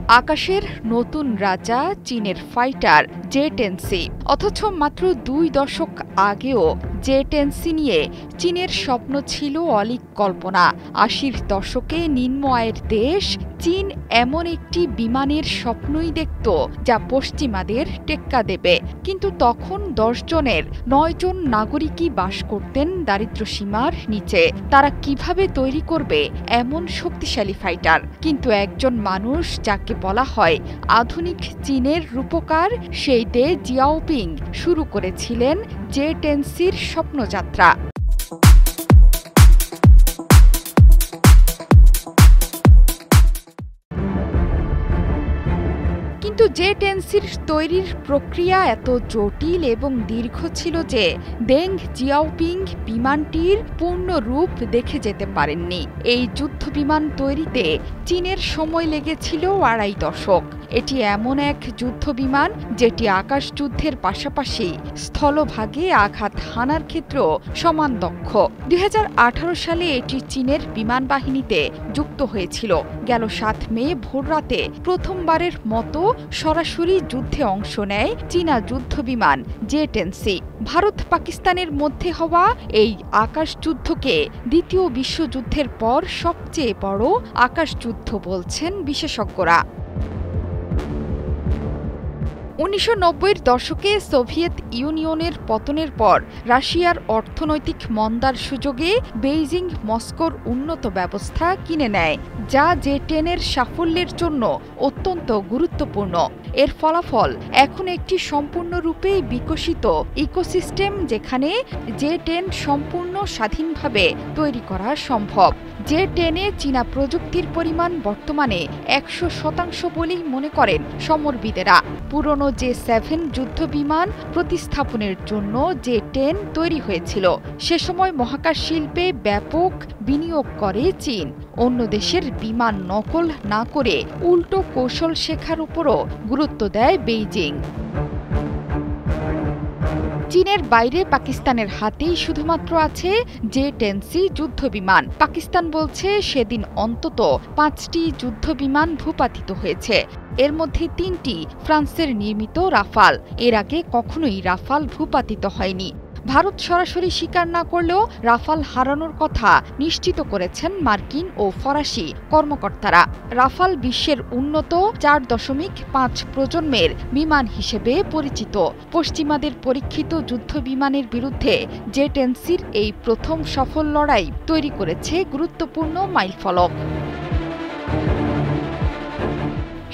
আকাশের নতুন রাজা চীনের ফাইটার জে-10C। অথচ মাত্র 2 দশক আগেও জে-10C নিয়ে চীনের স্বপ্ন ছিল অলীক কল্পনা। 80-র দশকে নিম্ন আয়ের দেশ চীন এমন একটি বিমানের স্বপ্নই দেখত যা পশ্চিমাদের টেক্কা দেবে। কিন্তু তখন 10 জনের 9 জন নাগরিকই বাস করতেন দারিদ্র্যসীমার নিচে। তারা কিভাবে তৈরি করবে এমন শক্তিশালী ফাইটার? কিন্তু একজন মানুষ যাকে বলা হয় আধুনিক চীনের রূপকার, সেই দে জিয়াওপিং শুরু করেছিলেন জে-10Cর স্বপ্নযাত্রা। কিন্তু জে-10Cর তৈরির প্রক্রিয়া এত জটিল এবং দীর্ঘ ছিল যে দেং জিয়াওপিং বিমানটির পূর্ণ রূপ দেখে যেতে পারেননি। এই যুদ্ধবিমান তৈরিতে চীনের সময় লেগেছিল 2.5 দশক। এটি এমন এক যুদ্ধবিমান যেটি আকাশ যুদ্ধের পাশাপাশি স্থলভাগে আঘাত হানার ক্ষেত্রেও সমান দক্ষ। 2018 সালে এটি চীনের বিমান বাহিনীতে যুক্ত হয়েছিল। গেল 7 মে ভোররাতে প্রথমবারের মতো সরাসরি যুদ্ধে অংশ নেয় চীনা যুদ্ধবিমান জে-10C। ভারত পাকিস্তানের মধ্যে হওয়া এই আকাশ যুদ্ধকে দ্বিতীয় বিশ্বযুদ্ধের পর সবচেয়ে বড় আকাশ যুদ্ধ বলছেন বিশেষজ্ঞরা। 1990-র দশকে সোভিয়েত ইউনিয়নের পতনের পর রাশিয়ার অর্থনৈতিক মন্দার সুযোগে বেইজিং মস্কোর উন্নত ব্যবস্থা কিনে নেয়, যা জে-10-এর সাফল্যের জন্য অত্যন্ত গুরুত্বপূর্ণ। এর ফলাফল এখন একটি সম্পূর্ণরূপে বিকশিত ইকোসিস্টেম, যেখানে জে-10 সম্পূর্ণ স্বাধীনভাবে তৈরি করা সম্ভব। জে-10-এ চীনা প্রযুক্তির পরিমাণ বর্তমানে 100% বলেই মনে করেন সমরবিদেরা। পুরনো জে-7 যুদ্ধবিমান প্রতিস্থাপনের জন্য জে-10 তৈরি হয়েছিল। সে সময় মহাকাশ শিল্পে ব্যাপক বিনিয়োগ করে চীন। অন্য দেশের বিমান নকল না করে উল্টো কৌশল শেখার উপরও গুরুত্ব দেয় বেইজিং। চীনের বাইরে পাকিস্তানের হাতেই শুধুমাত্র আছে জে-10C যুদ্ধবিমান। পাকিস্তান বলছে সেদিন অন্তত 5টি যুদ্ধবিমান ভূপাতিত হয়েছে। এর মধ্যে 3টি ফ্রান্সের নির্মিত রাফাল। এর আগে কখনোই রাফাল ভূপাতিত হয়নি। ভারত সরাসরি স্বীকার না করলেও রাফাল হারানোর কথা নিশ্চিত করেছেন মার্কিন ও ফরাসি কর্মকর্তারা। রাফাল বিশ্বের উন্নত 4.5 প্রজন্মের বিমান হিসেবে পরিচিত। পশ্চিমাদের পরীক্ষিত যুদ্ধবিমানের বিরুদ্ধে জে-10Cর এই প্রথম সফল লড়াই তৈরি করেছে গুরুত্বপূর্ণ মাইলফলক।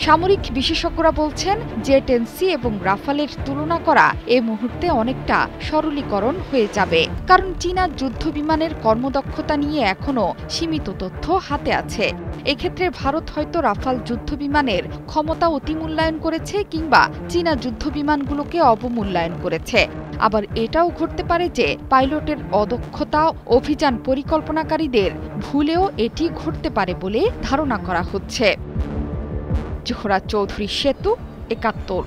সামরিক বিশেষজ্ঞরা বলছেন জে-10C এবং রাফালের তুলনা করা এ মুহূর্তে অনেকটা সরলীকরণ হয়ে যাবে, কারণ চীনা যুদ্ধবিমানের কর্মদক্ষতা নিয়ে এখনও সীমিত তথ্য হাতে আছে। এক্ষেত্রে ভারত হয়তো রাফাল যুদ্ধবিমানের ক্ষমতা অতিমূল্যায়ন করেছে কিংবা চীনা যুদ্ধবিমানগুলোকে অবমূল্যায়ন করেছে। আবার এটাও ঘটতে পারে যে পাইলটের অদক্ষতা, অভিযান পরিকল্পনাকারীদের ভুলেও এটি ঘটতে পারে বলে ধারণা করা হচ্ছে। জোহরা চৌধুরী, সেতু, 71।